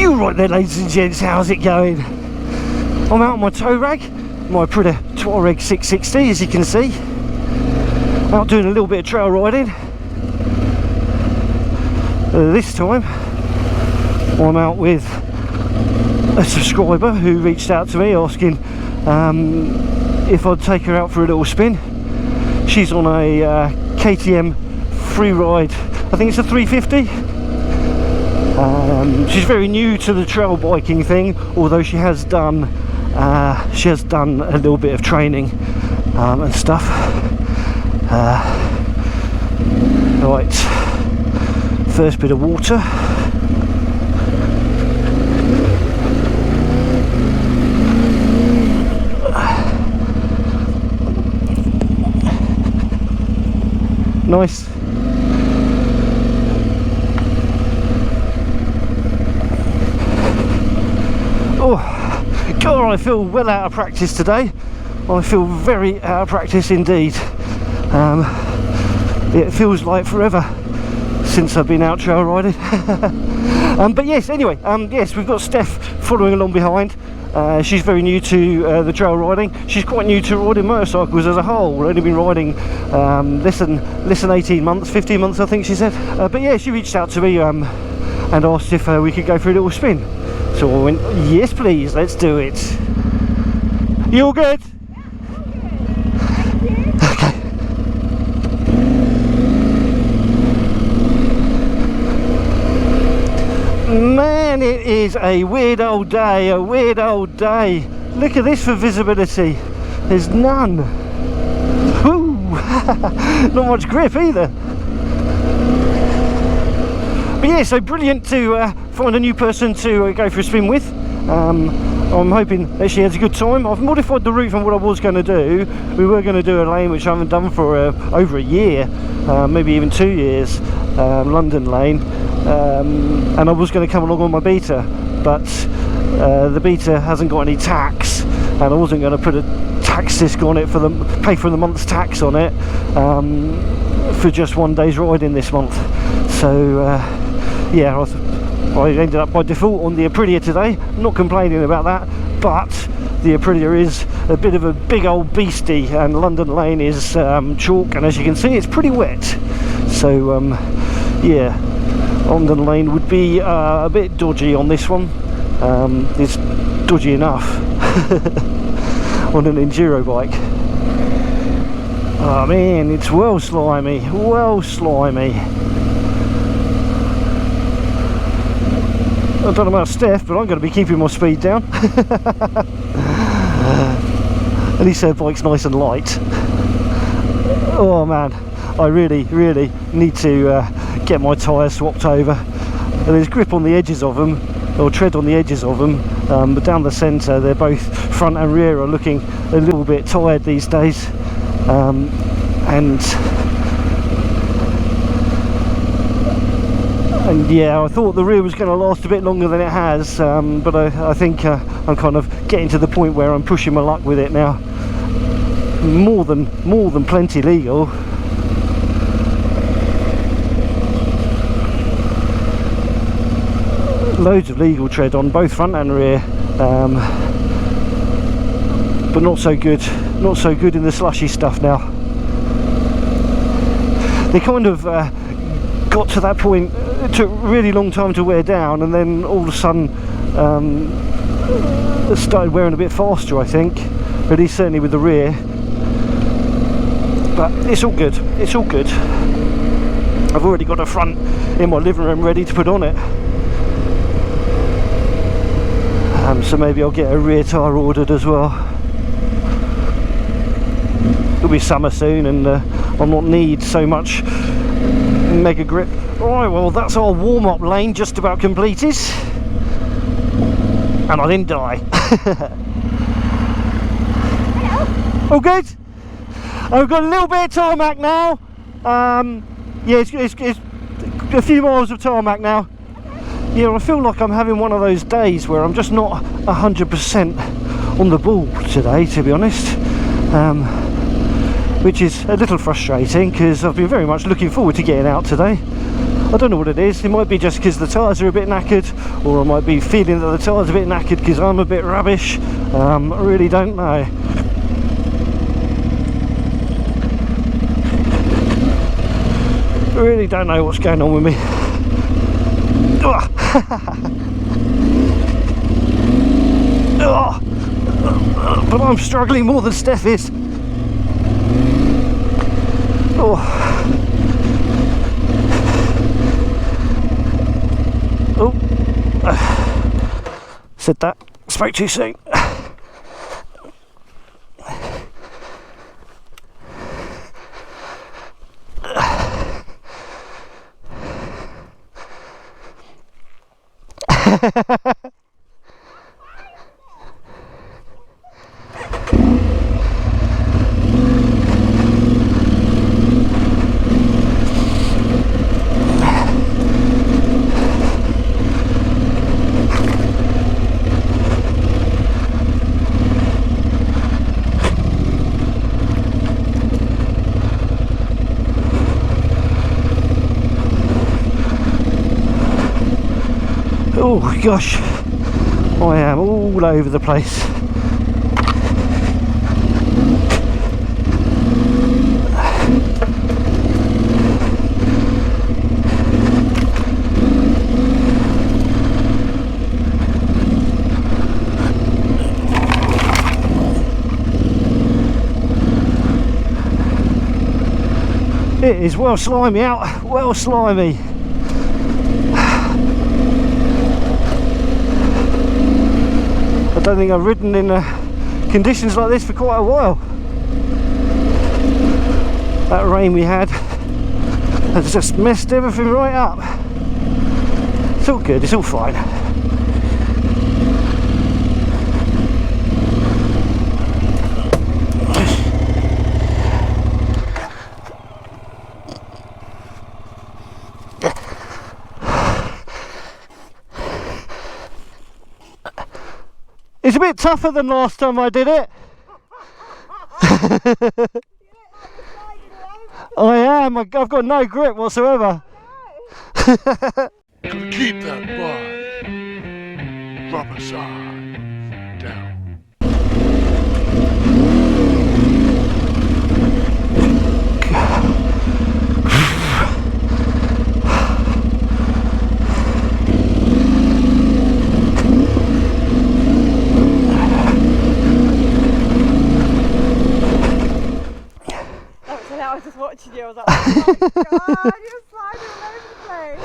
You right there, ladies and gents, how's it going? I'm out on my tow rag, my Aprilia Tuareg 660, as you can see. Out doing a little bit of trail riding. This time I'm out with a subscriber who reached out to me asking if I'd take her out for a little spin. She's on a KTM Freeride, I think it's a 350. She's very new to the trail biking thing, although she has done a little bit of training and stuff. Right, first bit of water. Nice. Oh God, I feel well out of practice today. I feel very out of practice indeed. It feels like forever since I've been out trail riding. But yes, anyway, yes, we've got Steff following along behind. She's very new to the trail riding. She's quite new to riding motorcycles as a whole. We've only been riding less than 18 months, 15 months I think she said. But yeah, she reached out to me and asked if we could go for a little spin. So I went, yes please, let's do it. You all good? Okay. Man, it is a weird old day, a weird old day. Look at this for visibility. There's none. Woo! Not much grip either. But yeah, so brilliant to find a new person to go for a spin with. I'm hoping that she has a good time. I've modified the route from what I was going to do. We were going to do a lane which I haven't done for over a year, maybe even 2 years, London lane. And I was going to come along on my Beta, but the Beta hasn't got any tax, and I wasn't going to put a tax disc on it pay for the month's tax on it for just 1 day's riding this month. So yeah, I ended up by default on the Aprilia today. I'm not complaining about that, but the Aprilia is a bit of a big old beastie, and London lane is chalk, and as you can see it's pretty wet. So yeah, London lane would be a bit dodgy on this one. It's dodgy enough on an enduro bike. Oh man, it's well slimy, well slimy. I don't know about Steff, but I'm going to be keeping my speed down. At least her bike's nice and light. Oh man, I really need to get my tyres swapped over. And there's grip on the edges of them, or tread on the edges of them, but down the centre they're both front and rear are looking a little bit tired these days. And yeah, I thought the rear was going to last a bit longer than it has, but I think I'm kind of getting to the point where I'm pushing my luck with it now. More than plenty legal. Loads of legal tread on both front and rear, but not so good in the slushy stuff now. They kind of got to that point. It took a really long time to wear down, and then all of a sudden it started wearing a bit faster, I think, at least certainly with the rear. But it's all good, it's all good. I've already got a front in my living room ready to put on it. So maybe I'll get a rear tyre ordered as well. It'll be summer soon, and I'll not need so much mega grip. Alright, well that's our warm-up lane just about completed, and I didn't die. All good? I've got a little bit of tarmac now. Yeah, it's a few miles of tarmac now. Yeah, I feel like I'm having one of those days where I'm just not 100% on the ball today, to be honest, which is a little frustrating because I've been very much looking forward to getting out today. I don't know what it is. It might be just because the tyres are a bit knackered, or I might be feeling that the tyres are a bit knackered because I'm a bit rubbish. I really don't know. I really don't know what's going on with me. But I'm struggling more than Steff is. Said that, spoke too soon. Oh gosh, I am all over the place. It is well slimy out, well slimy. I don't think I've ridden in conditions like this for quite a while. That rain we had has just messed everything right up. It's all good, it's all fine. It's a bit tougher than last time I did it. I am, I've got no grip whatsoever. Keep that bar, rubber side down. I was just watching you, I was like, oh my god, you're sliding all over the place.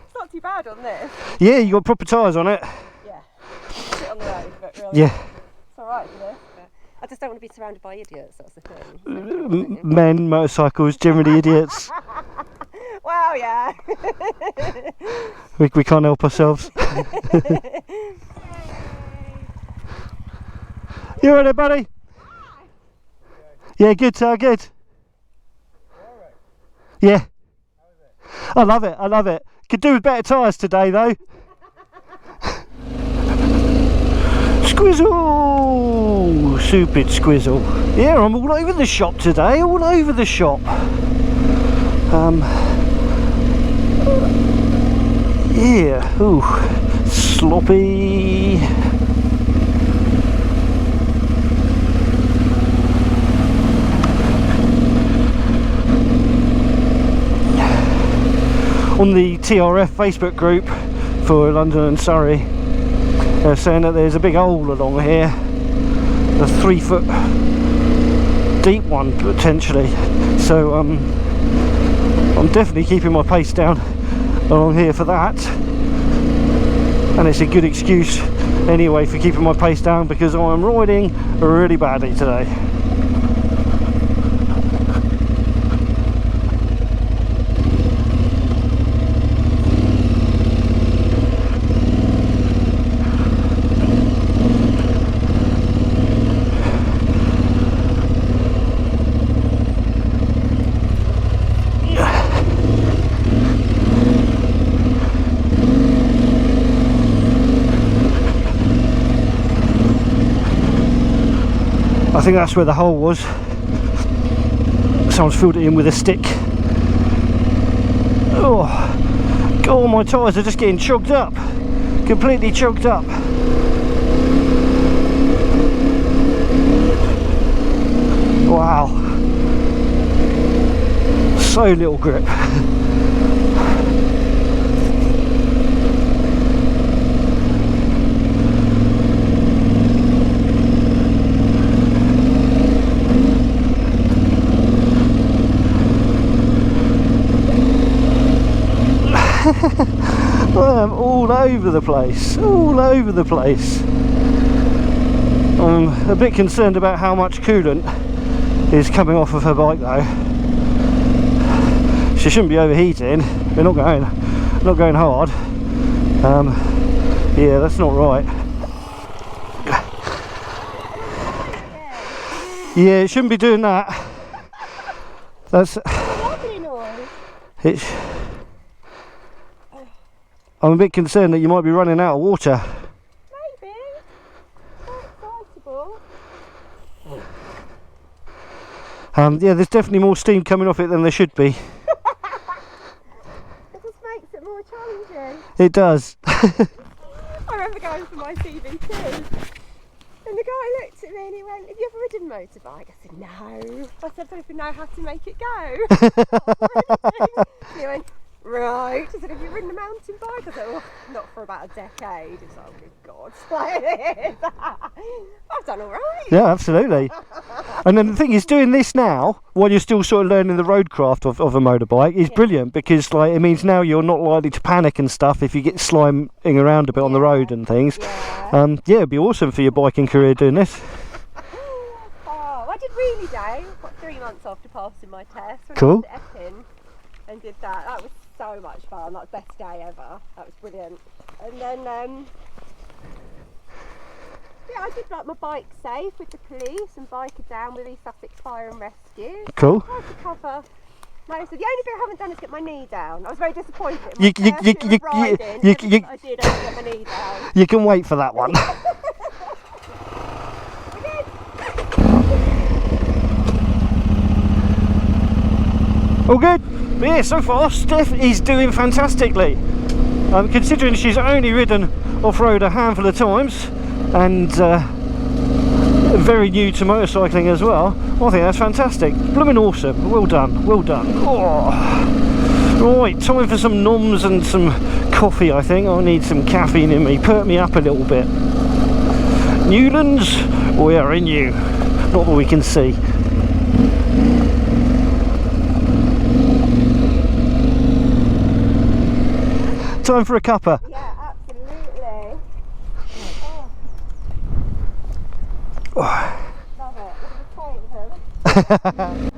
It's not too bad on this. Yeah, you got proper tyres on it. Yeah. Sit on the road, but really. Yeah. It's alright for this. I just don't want to be surrounded by idiots, that's the thing. Men, motorcycles, generally idiots. Wow, yeah. We can't help ourselves. You alright there, buddy? Yeah, good, sir, good. Yeah. I love it, I love it. Could do with better tyres today though. Squizzle! Stupid Squizzle. Yeah, I'm all over the shop today, all over the shop. Yeah, ooh, sloppy. On the TRF Facebook group for London and Surrey, they're saying that there's a big hole along here, a 3 foot deep one potentially. So I'm definitely keeping my pace down along here for that, and it's a good excuse anyway for keeping my pace down because I'm riding really badly today. I think that's where the hole was. Someone's filled it in with a stick. Oh, my tyres are just getting chugged up, completely chugged up. Wow, so little grip. I'm all over the place, all over the place. I'm a bit concerned about how much coolant is coming off of her bike though. She shouldn't be overheating. We're not going hard. Yeah, that's not right. Yeah, it shouldn't be doing that. That's it's. I'm a bit concerned that you might be running out of water. Maybe. Quite excitable. Yeah, there's definitely more steam coming off it than there should be. It just makes it more challenging. It does. I remember going for my CB2 and the guy looked at me and he went, "Have you ever ridden a motorbike?" I said, "No." I said, "I don't even know how to make it go." He went, "Right." I said, "Have you ridden a mountain bike?" I said, "Oh, not for about a decade." He was like, "Oh, good God." I've done all right. Yeah, absolutely. And then the thing is, doing this now while you're still sort of learning the roadcraft of a motorbike is brilliant, because like it means now you're not likely to panic and stuff if you get sliming around a bit on the road and things. Yeah, it'd be awesome for your biking career doing this. Oh, I did really day. Got 3 months after passing my test. When Cool. I was at Epping and did that. That was so much fun. That was the best day ever. That was brilliant. And then yeah, I did like my bike safe with the police and biker down with East Sussex Fire and Rescue. Cool. I tried to cover most of the only thing I haven't done is get my knee down. I was very disappointed. In You my first year of riding, I did only get my knee down. You can wait for that one. We did. All good. But yeah, so far Steff is doing fantastically. Considering she's only ridden off-road a handful of times and very new to motorcycling as well, I think that's fantastic. Blooming awesome. Well done, well done. Oh. Right, time for some noms and some coffee. I think I need some caffeine in me. Perk me up a little bit. Newlands, we are in you. Not that we can see. Time for a cuppa. Yeah, absolutely. Oh. Love it. Look at the paint,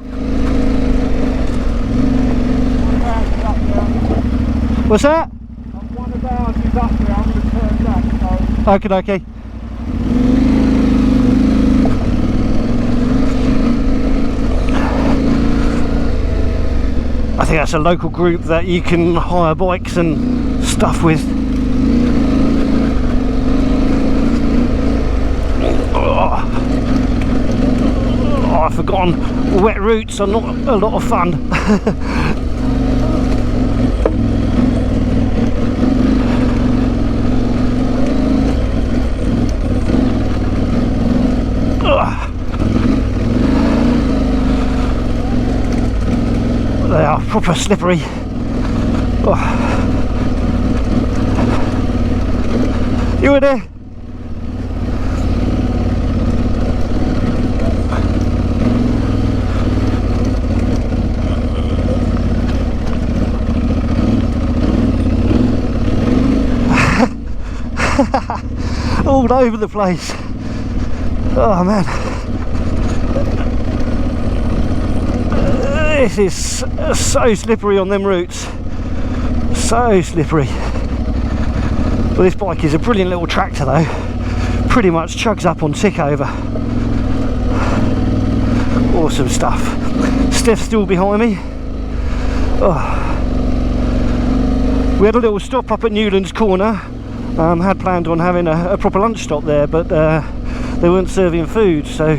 What's that? One of ours is up there, I'm going to turn back, so... Okay. I think that's a local group that you can hire bikes and stuff with. Oh, I've forgotten. Wet routes are not a lot of fun. They are proper slippery. Oh. You were there? All over the place. Oh man. This is so slippery on them routes, so slippery. Well, this bike is a brilliant little tractor though, pretty much chugs up on tick over. Awesome stuff. Steff's still behind me. Oh. We had a little stop up at Newlands Corner, had planned on having a proper lunch stop there, but they weren't serving food, so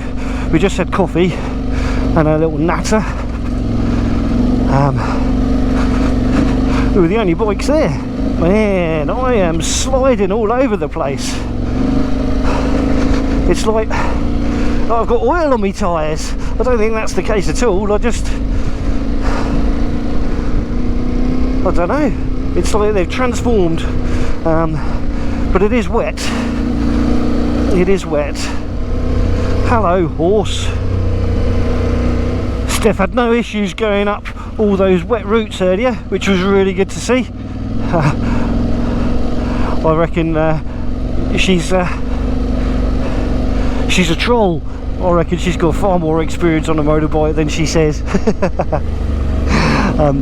we just had coffee and a little natter. We were the only bikes there. Man, I am sliding all over the place. It's like I've got oil on my tyres. I don't think that's the case at all. I don't know. It's like they've transformed. But it is wet. It is wet. Hello, horse. Steff had no issues going up all those wet routes earlier, which was really good to see. I reckon she's a troll. I reckon she's got far more experience on a motorbike than she says.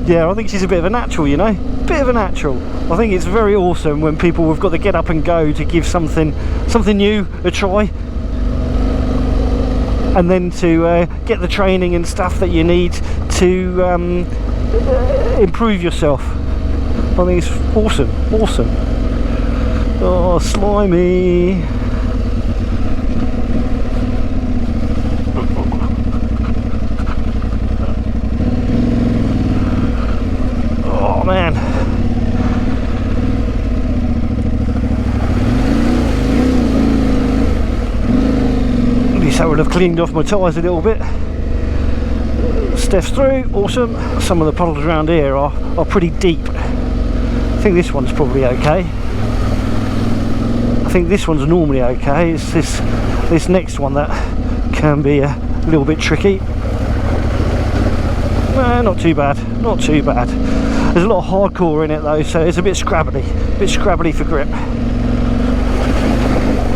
Yeah, I think she's a bit of a natural, you know, bit of a natural. I think it's very awesome when people have got to get up and go to give something new a try, and then to get the training and stuff that you need to improve yourself. I think it's awesome, awesome. Oh, slimy. Oh man. At least I would have cleaned off my tyres a little bit. Steff's through, awesome. Some of the puddles around here are pretty deep. I think this one's probably okay. I think this one's normally okay. It's this next one that can be a little bit tricky. Not too bad, not too bad. There's a lot of hardcore in it though, so it's a bit scrabbly for grip.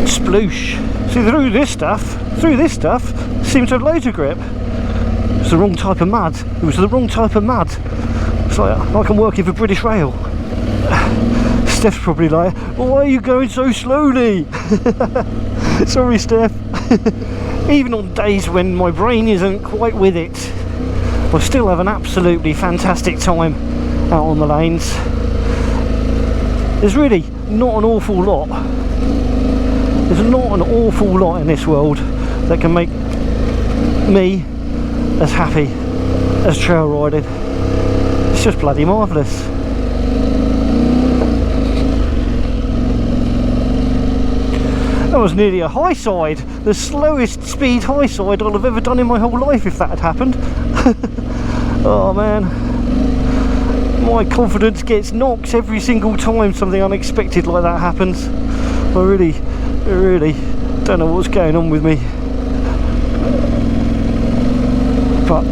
Sploosh. See, through this stuff, seems to have loads of grip. It's the wrong type of mud. It was the wrong type of mud. It's like I'm working for British Rail. Steff's probably like, why are you going so slowly? Sorry, Steff. Even on days when my brain isn't quite with it, I still have an absolutely fantastic time out on the lanes. There's really not an awful lot. There's not an awful lot in this world that can make me as happy as trail riding. It's just bloody marvellous. That was nearly a high side, the slowest speed high side I'll have ever done in my whole life if that had happened. Oh man, my confidence gets knocked every single time something unexpected like that happens. I really don't know what's going on with me. But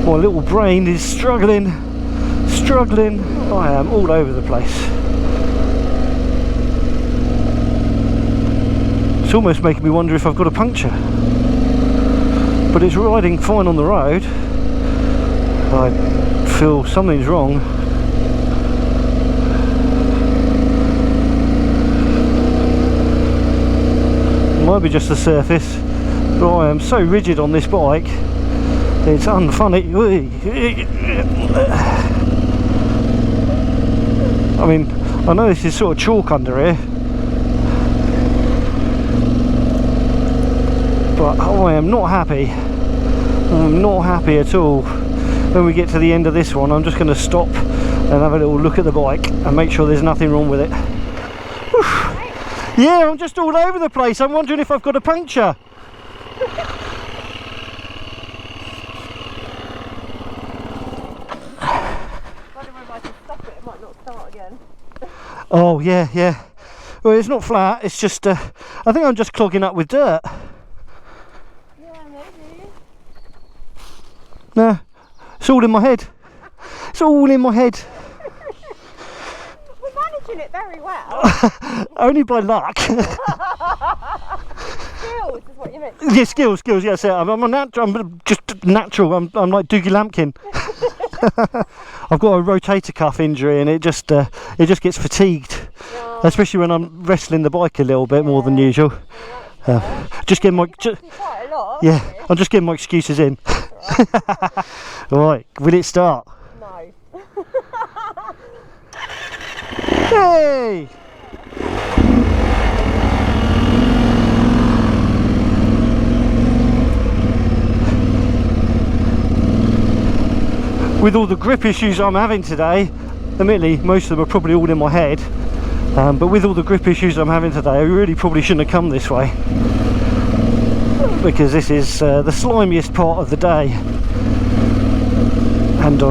my little brain is struggling. I am all over the place. It's almost making me wonder if I've got a puncture. But it's riding fine on the road. I feel something's wrong. It might be just the surface, but I am so rigid on this bike, it's unfunny. I mean, I know this is sort of chalk under here, but I am not happy. I'm not happy at all. When we get to the end of this one, I'm just going to stop and have a little look at the bike and make sure there's nothing wrong with it. Whew. Yeah, I'm just all over the place. I'm wondering if I've got a puncture. Oh yeah. Well, it's not flat, it's just I think I'm just clogging up with dirt. Yeah, maybe. No, it's all in my head. It's all in my head. We're managing it very well. Only by luck. Skills is what you meant. Yeah, skills, yes. Yeah, I'm just natural. I'm like Doogie Lampkin. I've got a rotator cuff injury, and it just gets fatigued, especially when I'm wrestling the bike a little bit more than usual. Just getting my Quite a lot, I'm just getting my excuses in. All right, will it start? No. Hey! with all the grip issues I'm having today, admittedly most of them are probably all in my head, but with all the grip issues I'm having today, I really probably shouldn't have come this way, because this is the slimiest part of the day, and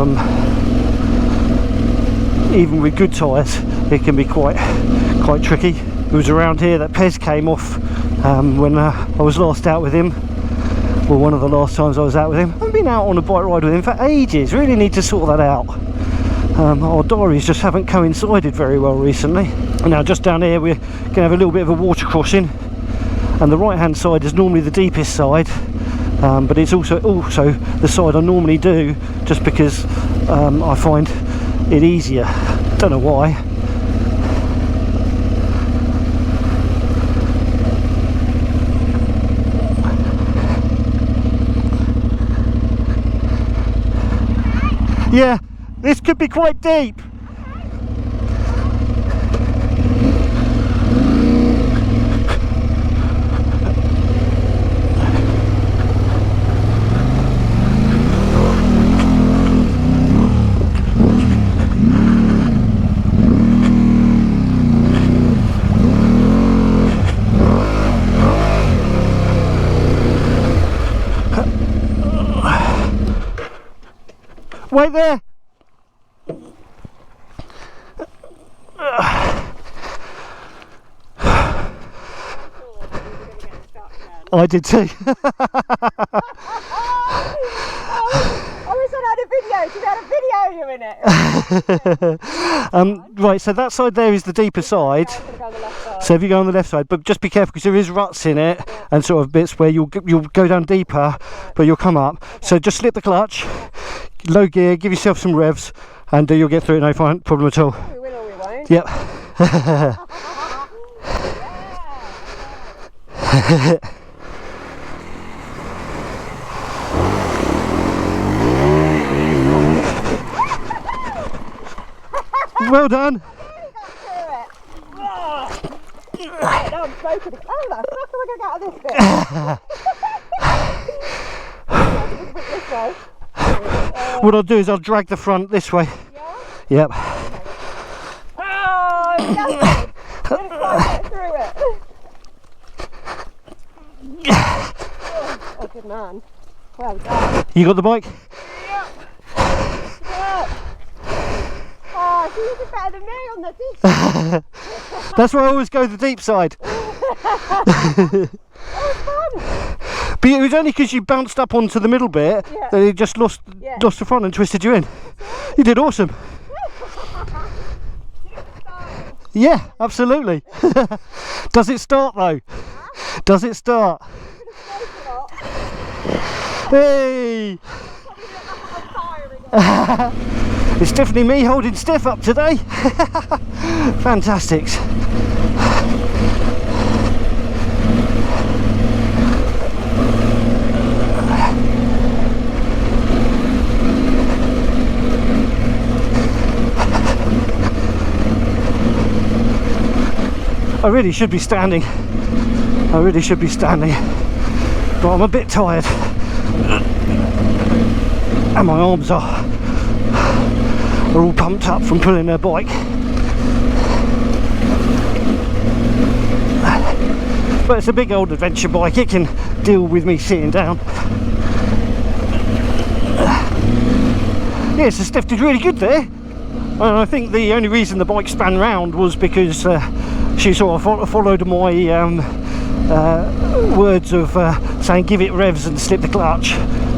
even with good tyres it can be quite tricky. It was around here that Pez came off when I was last out with him, or one of the last times I was out with him. I've been out on a bike ride with him for ages, really need to sort that out. Our diaries just haven't coincided very well recently. And now just down here we're going to have a little bit of a water crossing, and the right hand side is normally the deepest side, but it's also the side I normally do, just because I find it easier. Don't know why. Yeah, this could be quite deep. Wait there. I did too. I wish I had a video. Did I have a video you in it? Right, so that side there is the deeper side. So if you go on the left side, but just be careful because there is ruts in it, and sort of bits where you'll go down deeper, but you'll come up. So just slip the clutch, low gear, give yourself some revs, and you'll get through it, no problem at all. We will or we won't. Yep. Well done. Now I'm smoking the camera. How can I get out of this bit? This way. What I'll do is I'll drag the front this way. Yeah? Yep. Oh, I'm gutted. Didn't quite get through it. Oh, good man. Well done. You got the bike? Yep. Oh, so you did better than me on the deep side. That's why I always go the deep side. That was fun. But it was only because you bounced up onto the middle bit that you just lost the front and twisted you in. You did awesome. Yeah, absolutely. Does it start though? Huh? Does it start? Hey! It's definitely me holding Steff up today. Fantastic. I really should be standing. I really should be standing, but I'm a bit tired, and my arms are all pumped up from pulling their bike. But it's a big old adventure bike, it can deal with me sitting down. Yeah, so Steff did really good there, and I think the only reason the bike span round was because she sort of followed my words of saying give it revs and slip the clutch,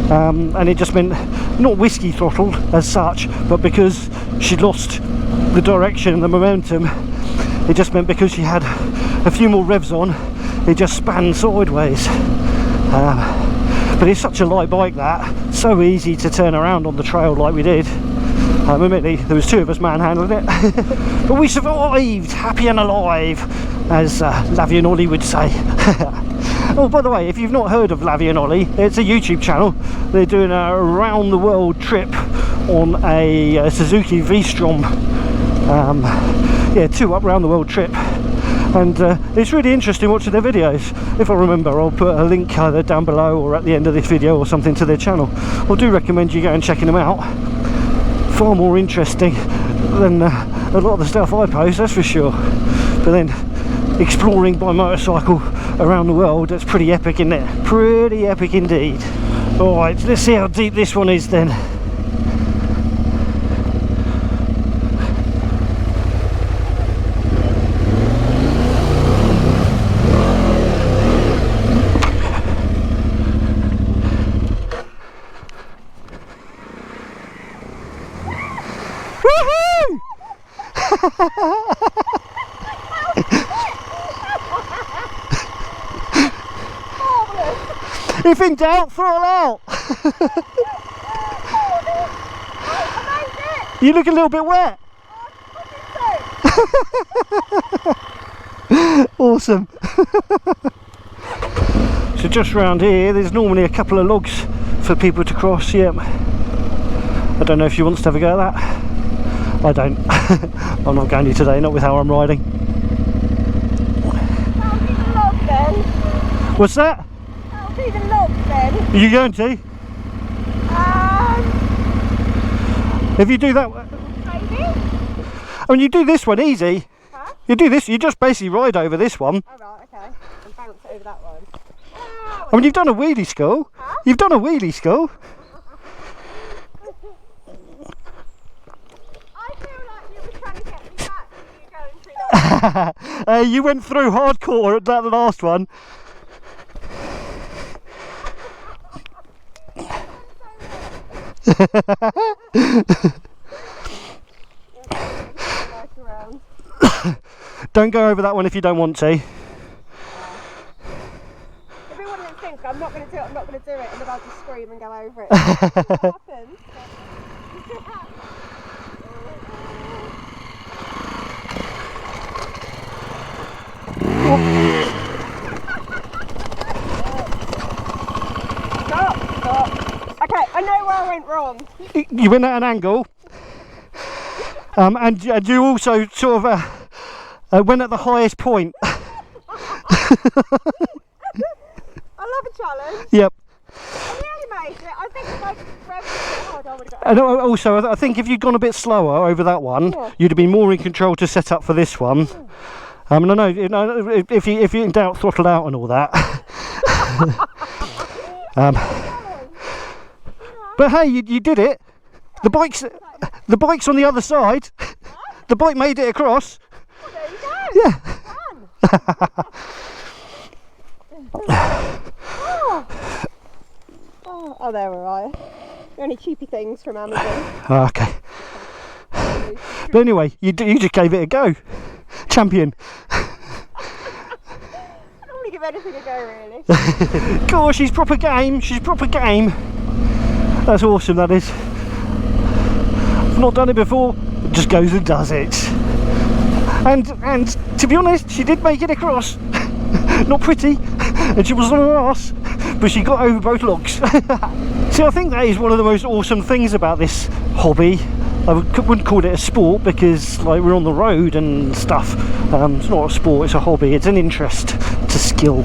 and it just meant not whiskey throttled as such, but because she'd lost the direction and the momentum, it just meant because she had a few more revs on, it just span sideways. But it's such a light bike, that so easy to turn around on the trail like we did. Admittedly, there was two of us manhandling it, but we survived, happy and alive, as Lavi and Ollie would say. Oh, by the way, if you've not heard of Lavi and Ollie, it's a YouTube channel. They're doing a around the world trip on a Suzuki V-Strom. Yeah, 2 up round the world trip, and it's really interesting watching their videos. If I remember, I'll put a link either down below or at the end of this video or something to their channel. I do recommend you go and checking them out. far more interesting than a lot of the stuff I post, that's for sure. But then exploring by motorcycle around the world, that's pretty epic, isn't it? Pretty epic indeed. Alright, let's see how deep this one is then. If in doubt, throttle out. You look a little bit wet. Awesome. So just round here, there's normally a couple of logs for people to cross. Yep. I don't know if you want to have a go at that. I don't. I'm not going to today, not with how I'm riding. That'll be the log then. What's that? That'll be the log then. Are you going to? If you do that, Maybe. when you do this one easy, Huh? you do this, you just basically ride over this one. Oh right, okay. And bounce over that one. I mean, you've done a wheelie skull. Huh? You've done a wheelie skull. I feel like you were trying to get me back when you were going through that. You went through hardcore at that last one. Don't go over that one if you don't want to. It'll be one of those things, I'm not going to do it, I'm not going to do it, and then I'll just scream and go over it. What happens? Stop. Okay, I know where I went wrong. You went at an angle. And you also sort of went at the highest point. I love a challenge. Yep. I nearly made it. I think if I revved it hard, I would have got And also, I think if you'd gone a bit slower over that one, Yeah. you'd have been more in control to set up for this one. And I know, if you're in doubt, throttle out and all that. But hey, you did it. The bike's on the other side. The bike made it across. Well, there you go. Yeah. Oh, there we are. The only cheapy things from Amazon. Okay. But anyway, you just gave it a go. Champion. I don't want to give anything a go, really. Gosh, she's proper game. She's proper game. That's awesome, that is. I've not done it before. It just goes and does it. And to be honest, she did make it across. Not pretty, and she was on her arse, but she got over both logs. See, I think that is one of the most awesome things about this hobby. I wouldn't call it a sport because, like, we're on the road and stuff. It's not a sport, it's a hobby. It's an interest to skill.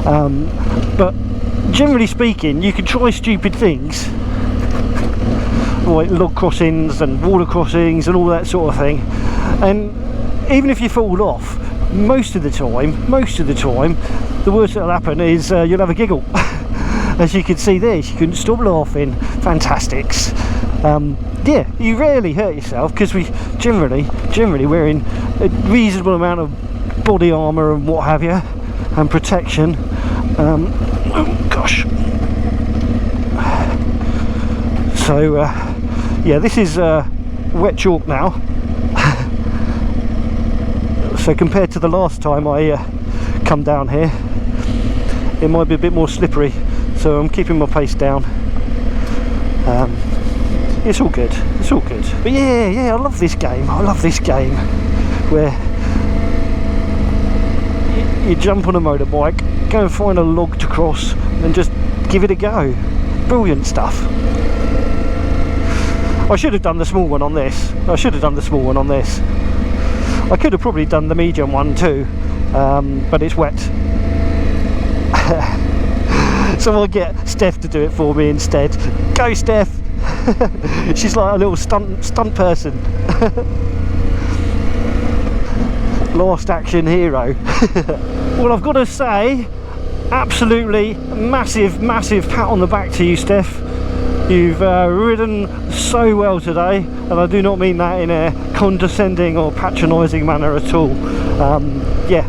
But generally speaking, you can try stupid things, like log crossings and water crossings and all that sort of thing. And even if you fall off, most of the time, the worst that'll happen is you'll have a giggle. As you can see there, she couldn't stop laughing. Fantastics. Yeah, you rarely hurt yourself because we generally wearing a reasonable amount of body armour and what have you, and protection. Oh gosh. So yeah, this is wet chalk now. So compared to the last time I come down here, it might be a bit more slippery, so I'm keeping my pace down. It's all good, it's all good. But yeah, I love this game. I love this game where you jump on a motorbike, go and find a log to cross and just give it a go. Brilliant stuff. I should have done the small one on this. I could have probably done the medium one too, but it's wet. So I'll get Steff to do it for me instead. Go, Steff! She's like a little stunt person. Last action hero. Well, I've got to say, absolutely massive pat on the back to you, Steff. You've ridden so well today, and I do not mean that in a condescending or patronising manner at all. Yeah,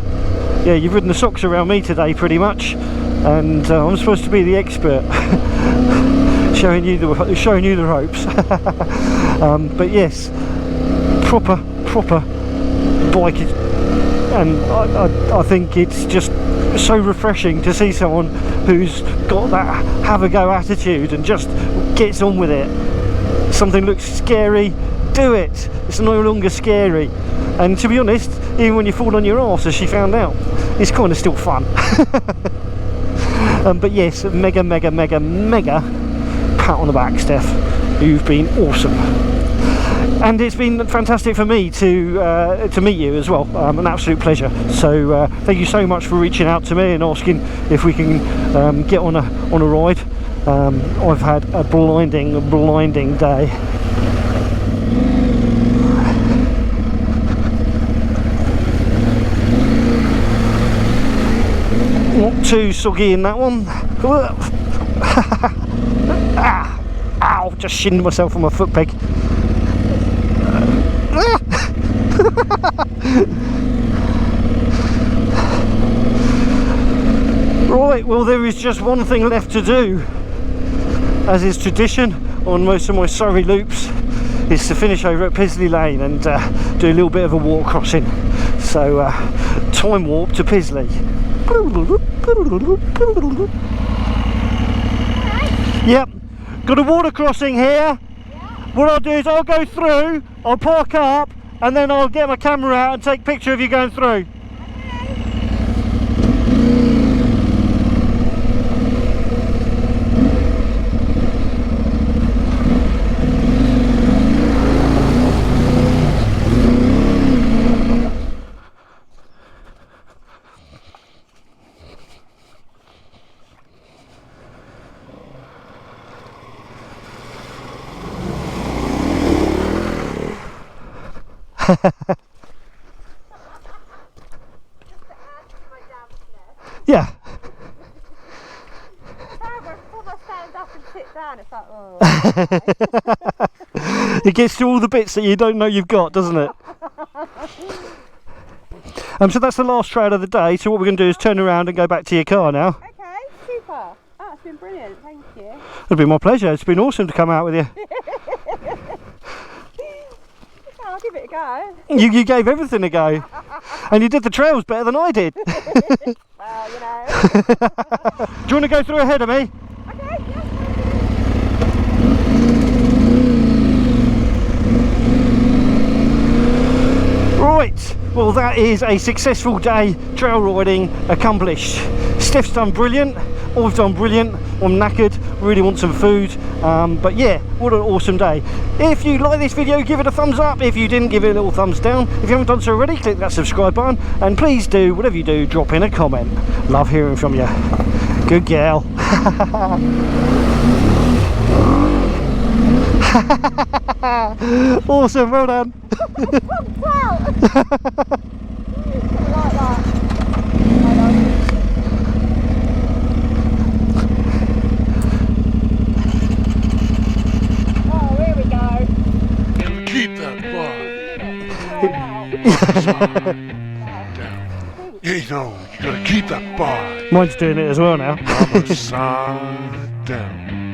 you've ridden the socks around me today pretty much, and I'm supposed to be the expert. showing you the ropes. But yes, proper bike, and I think it's just so refreshing to see someone who's got that have a go attitude and just gets on with it. Something looks scary, do it. It's no longer scary. And to be honest, even when you fall on your arse, as she found out, it's kind of still fun. But yes, mega pat on the back, Steff. You've been awesome. And it's been fantastic for me to meet you as well. An absolute pleasure. So thank you so much for reaching out to me and asking if we can get on a ride. I've had a blinding day. Not too soggy in that one. Ah, ow! Just shinned myself on my foot peg. Right, well, there is just one thing left to do, as is tradition on most of my Surrey loops, is to finish over at Pisley Lane and do a little bit of a walk crossing. So time warp to Pisley. Yep, got a water crossing here. What I'll do is I'll go through, I'll park up, and then I'll get my camera out and take a picture of you going through. Yeah. Before I stand up and sit down, it's like, oh. It gets to all the bits that you don't know you've got, doesn't it? So that's the last trail of the day. So what we're going to do is turn around and go back to your car now. Okay, super. Oh, it's been brilliant, thank you. It's been my pleasure. It's been awesome to come out with you. I'll give it a go. You gave everything a go. And you did the trails better than I did. Well, you know. Do you want to go through ahead of me? Okay, yeah. Right, well, that is a successful day trail riding accomplished. Steff's done brilliant, I've done brilliant, I'm knackered, really want some food, but yeah, what an awesome day. If you like this video, give it a thumbs up. If you didn't, give it a little thumbs down. If you haven't done so already, click that subscribe button, and please do, whatever you do, drop in a comment. Love hearing from you. Good girl. Awesome, well done. Oh, here we go. Keep that bar down. You know, you gotta keep that bar. Mine's doing it as well now. Side down.